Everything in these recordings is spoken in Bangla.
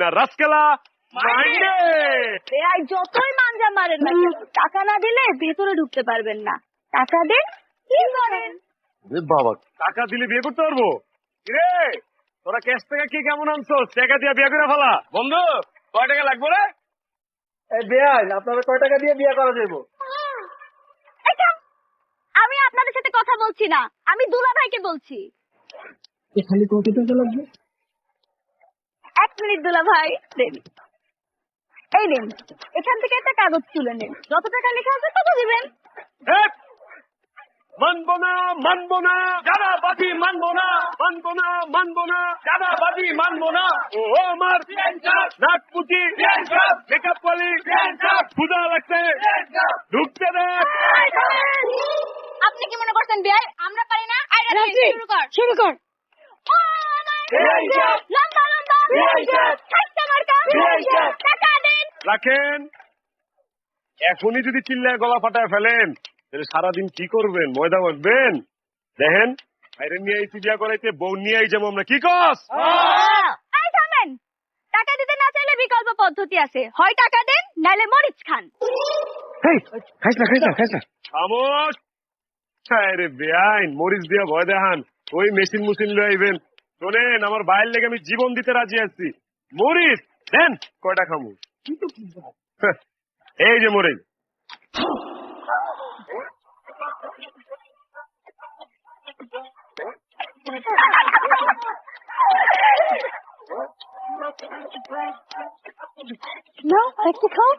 না রাসকেলা মাইন্ডে। বেয়াই যতই মানজা মারেন না কেন, টাকা না দিলে ভেতরে ঢুকতে পারবেন না। টাকা দেন, কি করেন? বাবা টাকা দিলে বিয়ে করতে পারবো? রে তোরা ক্যাশ থেকে কি কেমন আনছোস? টাকা দিয়ে বিয়ে করে ফেলা। বন্ধু কয় টাকা লাগবে রে? বেআইন আপনারা কয় টাকা দিয়ে বিয়ে করা যাবো? আমি আপনাদের সাথে কথা বলছি না, আমি দুলা ভাইকে বলছি। খালি কত টাকা লাগবে? 1 মিনিট দুলা ভাই দেন। এই নিন, এখান থেকে একটা কাগজ তুলে নিন, যত টাকা লেখা আছে তত দিবেন। মানবো না মানবো না জানাবাজি, মানবো না মানবো না মানবো না জানাবাজি, মানবো না। ও আমার নাকপুতি মেকআপ কলি ক্ষুধা লাগছে, ঢুকতে দে। আপনি কি মনে করছেন বিয়াই আমরা পারি না? শুরু কর। লম্বা লম্বা খাইতে মার্কা, টাকা দেন। রাখেন। এখনই যদি চিল্লায় গলা ফাটায় ফেলেন তাহলে সারাদিন কি করবেন? ময়দা মাখবেন? দেখেন বাইরে নিয়ে আইছি বিয়া করাইতে, বউ নিয়ে আই যাবো আমরা। কি কস? এই থামেন, টাকা দিতে না চাইলে বিকল্প পদ্ধতি আছে, হয় টাকা দেন নাইলে মরিচ খান। খাইস না। খামোশ। আরে বেআইন, মরিচ দিয়া ভয় দেখান, ওই মেশিন মুশিন লয়ে আইবেন। শোনেন, আমার বাইরের লেগে আমি জীবন দিতে রাজি আছি। মরিচ দেন, কয়টা খামু? এই যে মরিচ। একটু খাও।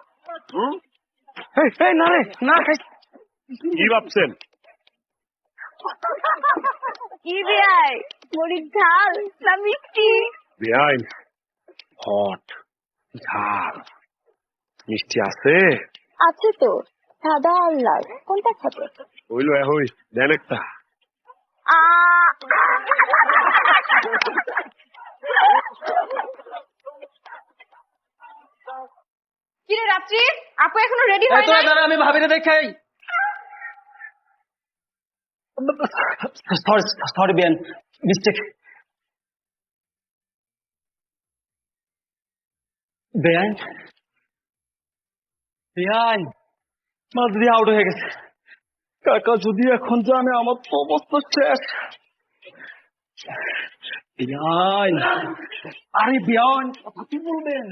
না রে না খাইস। কি ভাবছেন? কি বিয়াই, মরিচ ঝাল না মিষ্টি? বেআইন হট ঝাল মিষ্টি আছে? আছে তো, সাদা আর লাল, কোনটা খাবে? হইলো হই দেন একটা। কিরে রাত্রি, আপু এখনো রেডি হয় না? আমি ভাবিরে দেখাই। সরি বেন, মিস্টেক। বেআইন মাছ দিয়ে আউট হয়ে গেছে। কাকা যদি এখন জানে আমার তো অবস্থা শেষ। বেআইন, আরে বেআইন কথা কি বলবেন?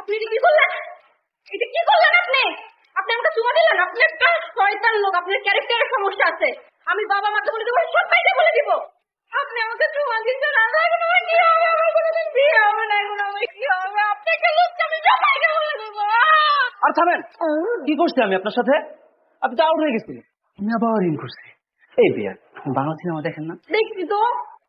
আপনি এটা কি করলেন? এটা কি করলেন আপনি? আপনি আমাকে চুমা দিলেন? আপনি একটা শয়তান লোক, আপনার ক্যারেক্টারের সমস্যা আছে। আমি বাবা মাকে বলে দেবো, সব বাইরে বলে দিব। আপনি আমাকে চুমা দিচ্ছেন, এখন আমার কি হবে? আমার কোনোদিন বিয়ে হবে না, এখন আমার কি হবে? আপনাকে লোককে আমি সব বাইরে বলে দেবো। আর থামেন, কি করছি আমি আপনার সাথে? আপনি তো আউট হয়ে গেছিলেন, আমি আবার ইন করছি। এই বিয়ার বাংলা সিনেমা দেখেন না? দেখছি তো।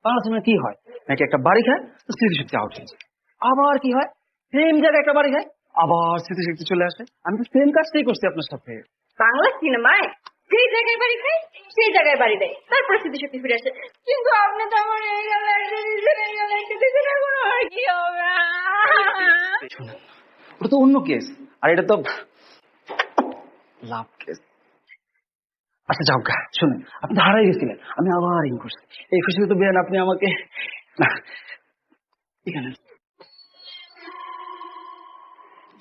বাংলা সিনেমা কি হয়, নাকি একটা বাড়ি খায় স্মৃতিশক্তি আউট হয়ে যায়, আবার কি হয় সেম জায়গায় একটা বাড়ি খায় আবার স্মৃতিশক্তি চলে আসে। আমি তো সেম কাজটাই করছি আপনার সাথে। বাংলা সিনেমায় সেই জায়গায় বাড়ি খাই, সেই জায়গায় বাড়ি দেয়, তারপর স্মৃতিশক্তি ফিরে আসে। কিন্তু আপনি তো আমার এই গেল একটা দিচ্ছেন, এই গেল একটা দিচ্ছেন, এখন আমার কি হবে? ওটা তো অন্য কেস, আর এটা তো লাভ কেস। আচ্ছা যাও গা, শুনুন, আপনি হারাই গেছিলেন, আমি আবার ইন করছি। এই খুশিতে তো বেন আপনি আমাকে এখানে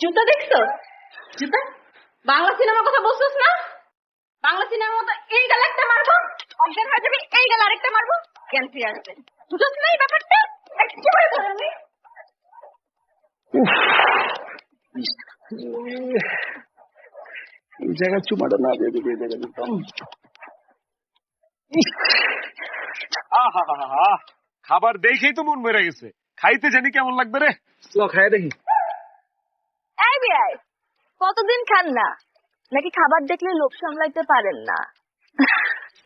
জুতা দেখছো? জুতা বাংলা সিনেমার কথা বলছিস না? বাংলা সিনেমার মতো এই গাল একটা মারবো, অজ্ঞান হয়ে যাবে, এই গাল আরেকটা মারবো, জ্ঞান ফিরে আসবে। বুঝছ না এই ব্যাপারটা? একেবারে ধরেনি। এই জায়গায় চুমাটা না দিয়ে দিবি, এই জায়গায় দিতাম। খাবার দেখেই তো মন বেড়ে গেছে, খাইতে জানি কেমন লাগবে রে। খাই দেখি। এই বিয়াই, কতদিন খান না, নাকি খাবার দেখলে লোভ সামলাইতে পারেন না?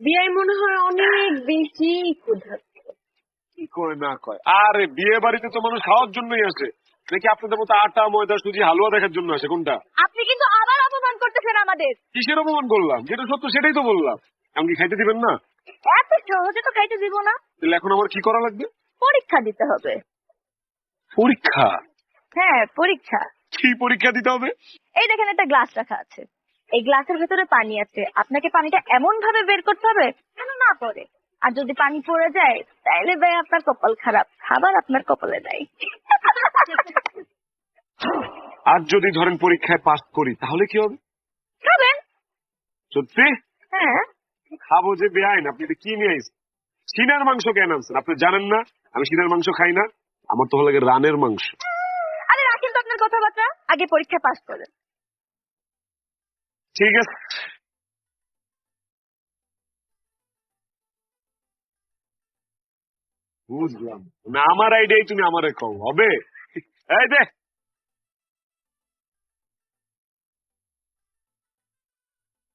বিয়াই মনে হয় অনেক বেশি ক্ষুধার্ত। কি কয় না কয়? আরে বিয়ে বাড়িতে তো মানুষ খাওয়ার জন্যই আসে, নাকি আপনাদের মতো আটা ময়দা সুজি হালুয়া দেখার জন্য আসে? কোনটা? আপনি কিন্তু আবার অপমান করতেছেন আমাদের। কিসের অপমান করলাম? যেটা সত্য সেটাই তো বললাম। এমনকি খাইতে দিবেন না? এত সহজে তো খাইতে দিব না। তাহলে এখন আমার কি করা লাগবে? পরীক্ষা দিতে হবে। পরীক্ষা? হ্যাঁ, পরীক্ষা। কি পরীক্ষা দিতে হবে? এই দেখেন একটা গ্লাস রাখা আছে, এই গ্লাসের ভেতরে পানি আছে, আপনাকে পানিটা এমন ভাবে বের করতে হবে যেন না পড়ে। আর যদি পানি পড়ে যায় তাহলে ভাই আপনার কপাল খারাপ, খাবার আপনার কপালে দেয়। আর যদি ধরেন পরীক্ষায় পাস করি তাহলে কি হবে? খাবেন? সত্যি? হ্যাঁ। খাবো যে বেআইন, আপনি এটা কি নিয়ে আইছেন? সিনার মাংস কেন আনছেন? আপনি জানেন না আমি সিনার মাংস খাই না, আমার তো ভালো লাগে রানের মাংস। আরে রাখেন তো আপনার কথাবার্তা, আগে পরীক্ষা পাস করেন। ঠিক আছে। বুঝলাম না, আমার আইডিয়াই তুমি আমারে কও হবে? এই দে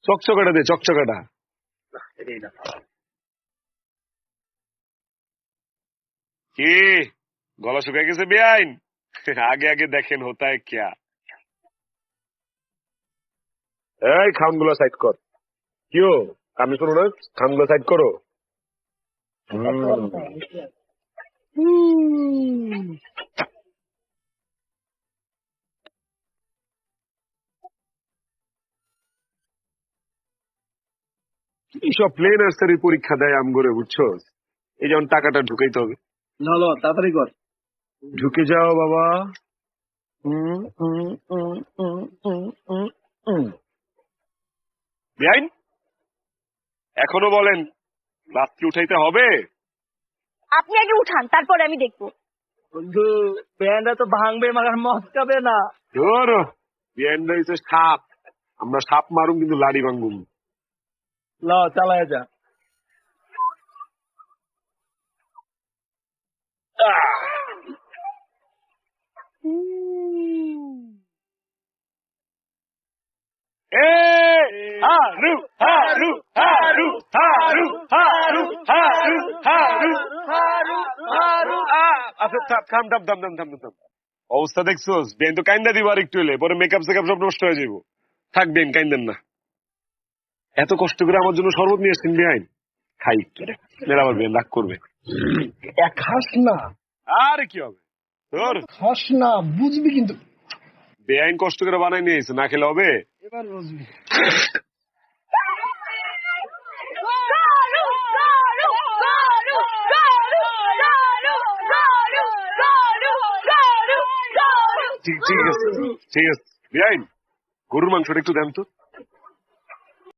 চকচকাটা, দে চকচকাটা। কি গলা শুকায় গেছে বেআইন? আগে আগে দেখেন হোতায় ক্যা। এই খাউনগুলো সাইড কর। কিও আমি শোনো না, খাউনগুলো সাইড করো। এইসব প্লেন নার্সারি পরীক্ষা দেয় আম করে, বুঝছো? এই যেমন টাকাটা ঢুকাইতে হবে। লো তাড়াতাড়ি কর। ঢুকে যাও বাবা। বেআইন এখনো বলেন ক্লাস কি উঠাইতে হবে? আপনি আগে উঠান, তারপরে আমি দেখবো। বন্ধু প্যান্টটা তো ভাঙবে মাগার মস্কাবে না। ধরো বেআইন হইছে সাপ, আমরা সাপ মারুম কিন্তু লাড়ি ভাঙবুম। ল চালায় যা। হারু হারু হারু হারু হারু হারু হারু হারু হারু। আচ্ছা থাম থাম থাম থাম থাম থাম। অবস্থা দেখছোস? বেন তো কাইন্দা দিব আর একটু হলে, পরে মেকআপ সেকআপ সব নষ্ট হয়ে যাবো। থাক বেন, কাইন্দেন না। এত কষ্ট করে আমার জন্য শরবত নিয়ে আসছেন বেআইন, খাই একটু। মেরা আবার বেন রাগ করবে। খাস না। আরে কি হবে তোর? খাস না, বুঝবি কিন্তু। বেআইন কষ্ট করে বানাই নিয়েছে, না খেলে হবে? এবার বুঝবি। ঠিক আছে ঠিক আছে। বেআইন গরুর মাংসটা একটু দেন তো।